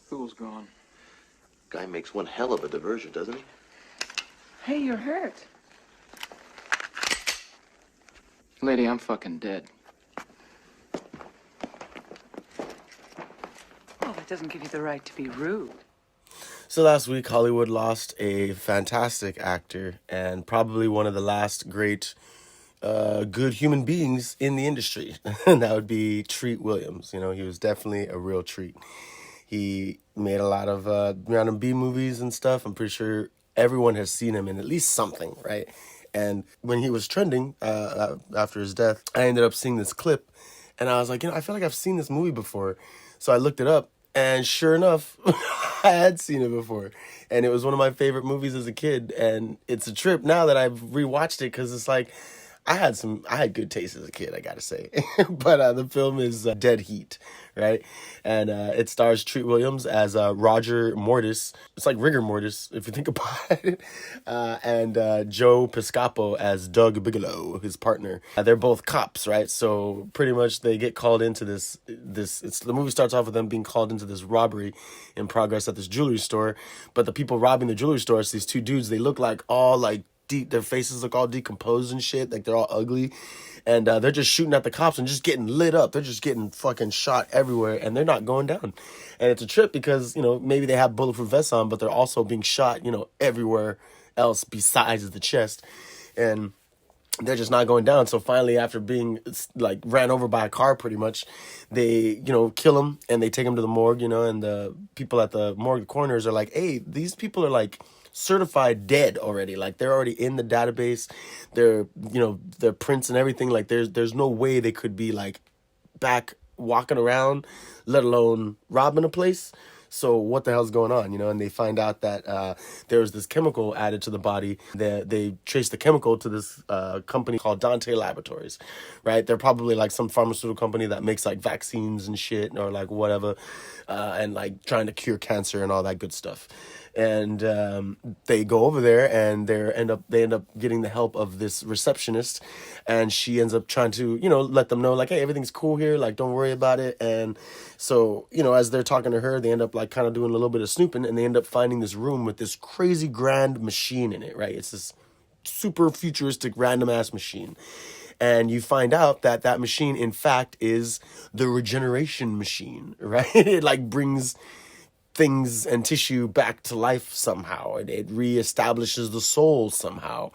Who's gone? Guy makes one hell of a diversion, doesn't he? Hey, you're hurt. Lady, I'm fucking dead. Well, that doesn't give you the right to be rude. So last week, Hollywood lost a fantastic actor and probably one of the last great good human beings in the industry. And that would be Treat Williams. You know, he was definitely a real treat. He made a lot of random B movies and stuff. I'm pretty sure everyone has seen him in at least something, right? And when he was trending after his death, I ended up seeing this clip. And I was like, I feel like I've seen this movie before. So I looked it up. And sure enough, I had seen it before. And it was one of my favorite movies as a kid. And it's a trip now that I've rewatched it because it's like, I had good taste as a kid, I gotta say. But the film is Dead Heat, right? And it stars Treat Williams as Roger Mortis. It's like rigor mortis, if you think about it. And Joe Piscopo as Doug Bigelow, his partner. They're both cops, right? So pretty much they get called into the movie starts off with them being called into this robbery in progress at this jewelry store. But the people robbing the jewelry store, it's these two dudes, they look like all like their faces look all decomposed and shit, like they're all ugly, and they're just shooting at the cops and just getting lit up. They're just getting fucking shot everywhere, and they're not going down. And it's a trip because, maybe they have bulletproof vests on, but they're also being shot, everywhere else besides the chest, and they're just not going down. So finally, after being like ran over by a car pretty much, they, kill him and they take him to the morgue, and the people at the morgue corners are like, hey, these people are like certified dead already. Like they're already in the database. They're, their prints and everything. Like there's no way they could be like back walking around, let alone robbing a place. So what the hell's going on, And they find out that there was this chemical added to the body. They trace the chemical to this company called Dante Laboratories, right? They're probably like some pharmaceutical company that makes like vaccines and shit or like whatever, and like trying to cure cancer and all that good stuff. And they go over there and they end up getting the help of this receptionist, and she ends up trying to let them know like, hey, everything's cool here, like don't worry about it. And so as they're talking to her, they end up like kind of doing a little bit of snooping, and they end up finding this room with this crazy grand machine in it, right? It's this super futuristic random ass machine. And you find out that machine in fact is the regeneration machine, right? It like brings things and tissue back to life somehow. It reestablishes the soul somehow.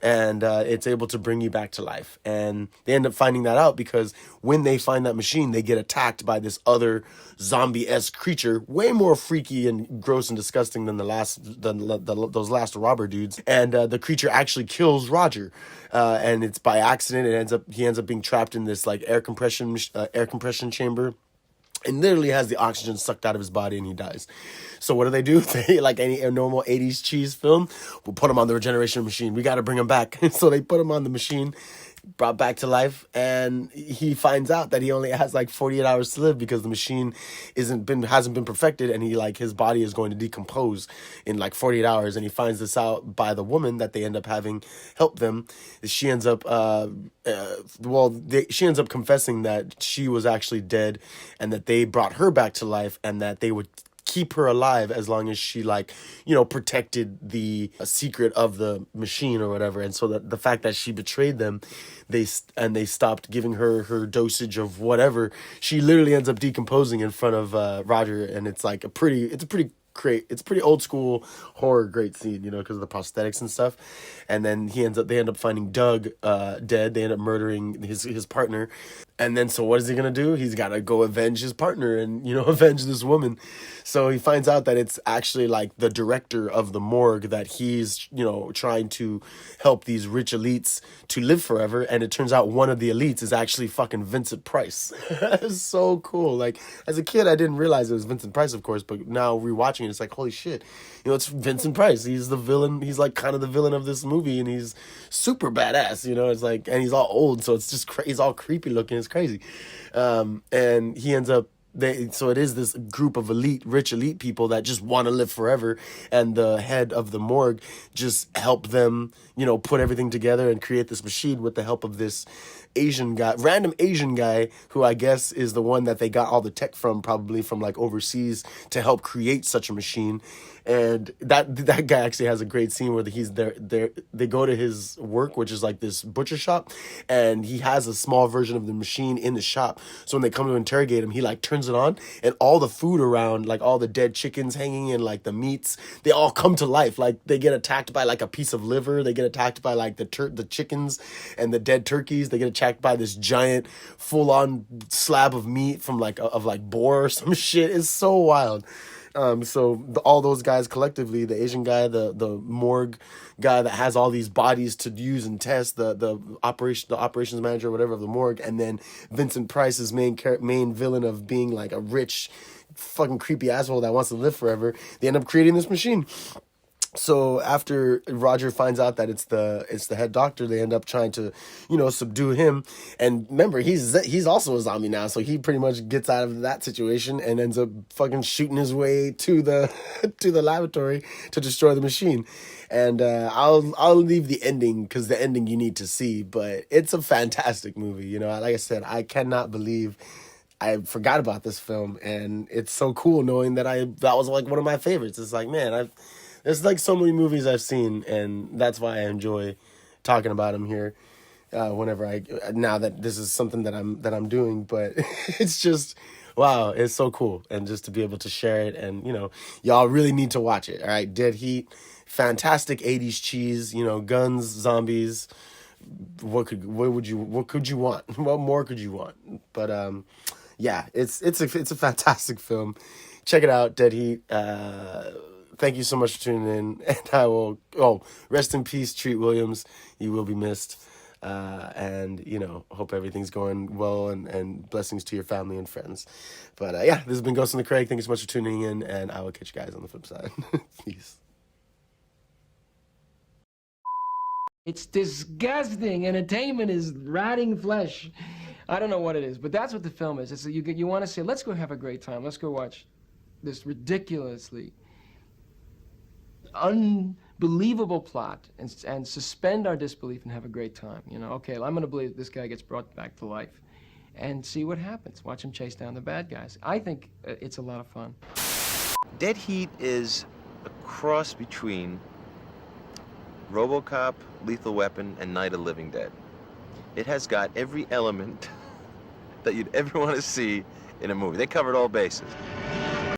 And it's able to bring you back to life. And they end up finding that out because when they find that machine, they get attacked by this other zombie-esque creature, way more freaky and gross and disgusting than those last robber dudes. And the creature actually kills Roger, and it's by accident. He ends up being trapped in this like air compression chamber. And literally has the oxygen sucked out of his body and he dies. So what do? They, like any normal 80s cheese film, we'll put him on the regeneration machine. We got to bring him back. So they put him on the machine, brought back to life, and he finds out that he only has like 48 hours to live because the machine hasn't been perfected, and his body is going to decompose in like 48 hours. And he finds this out by the woman that they end up having help them. She ends up she ends up confessing that she was actually dead and that they brought her back to life and that they would keep her alive as long as she protected the secret of the machine or whatever. And so that the fact that she betrayed them, they stopped giving her dosage of whatever. She literally ends up decomposing in front of Roger, and it's a pretty old school horror great scene, because of the prosthetics and stuff. And then they end up finding Doug dead. They end up murdering his partner. And then so what is he gonna do? He's gotta go avenge his partner and avenge this woman. So he finds out that it's actually like the director of the morgue that he's trying to help these rich elites to live forever. And it turns out one of the elites is actually fucking Vincent Price. It's so cool. Like as a kid, I didn't realize it was Vincent Price, of course, but now rewatching it, it's like, holy shit, it's Vincent Price. He's the villain. He's like kind of the villain of this movie, and he's super badass. It's like, and he's all old, so it's just he's all creepy looking. It's crazy. And he ends up so it is this group of rich elite people that just want to live forever, and the head of the morgue just help them, put everything together and create this machine with the help of this Asian guy, random Asian guy, who I guess is the one that they got all the tech from, probably from like overseas, to help create such a machine. And that guy actually has a great scene where he's there. They go to his work, which is like this butcher shop, and he has a small version of the machine in the shop. So when they come to interrogate him, he like turns it on, and all the food around, like all the dead chickens hanging and like the meats, they all come to life. Like they get attacked by like a piece of liver. They get attacked by like the chickens and the dead turkeys. They get attacked by this giant full on slab of meat from like boar or some shit. It's so wild. So all those guys collectively, the Asian guy, the morgue guy that has all these bodies to use and test, the operations manager or whatever of the morgue, and then Vincent Price's main villain of being like a rich, fucking creepy asshole that wants to live forever. They end up creating this machine. So after Roger finds out that it's the head doctor, they end up trying to, subdue him. And remember, he's also a zombie now, so he pretty much gets out of that situation and ends up fucking shooting his way to the to the laboratory to destroy the machine. And I'll leave the ending, because the ending you need to see, but it's a fantastic movie. Like I said, I cannot believe I forgot about this film, and it's so cool knowing that that was like one of my favorites. It's like, man, there's like so many movies I've seen, and that's why I enjoy talking about them here. Whenever now that this is something that I'm doing, but it's just, wow, it's so cool, and just to be able to share it, and y'all really need to watch it. All right, Dead Heat, fantastic 80s cheese, guns, zombies. What could you want? What more could you want? But yeah, it's a fantastic film. Check it out, Dead Heat. Thank you so much for tuning in, and I will, rest in peace, Treat Williams. You will be missed. And, hope everything's going well, and blessings to your family and friends. But, yeah, this has been Ghost in the Craig. Thank you so much for tuning in, and I will catch you guys on the flip side. Peace. It's disgusting. Entertainment is rotting flesh. I don't know what it is, but that's what the film is. It's you want to say, let's go have a great time. Let's go watch this ridiculously unbelievable plot and suspend our disbelief and have a great time. Okay, I'm going to believe this guy gets brought back to life and see what happens. Watch him chase down the bad guys. I think it's a lot of fun. Dead Heat is a cross between RoboCop, Lethal Weapon, and Night of the Living Dead. It has got every element that you'd ever want to see in a movie. They covered all bases.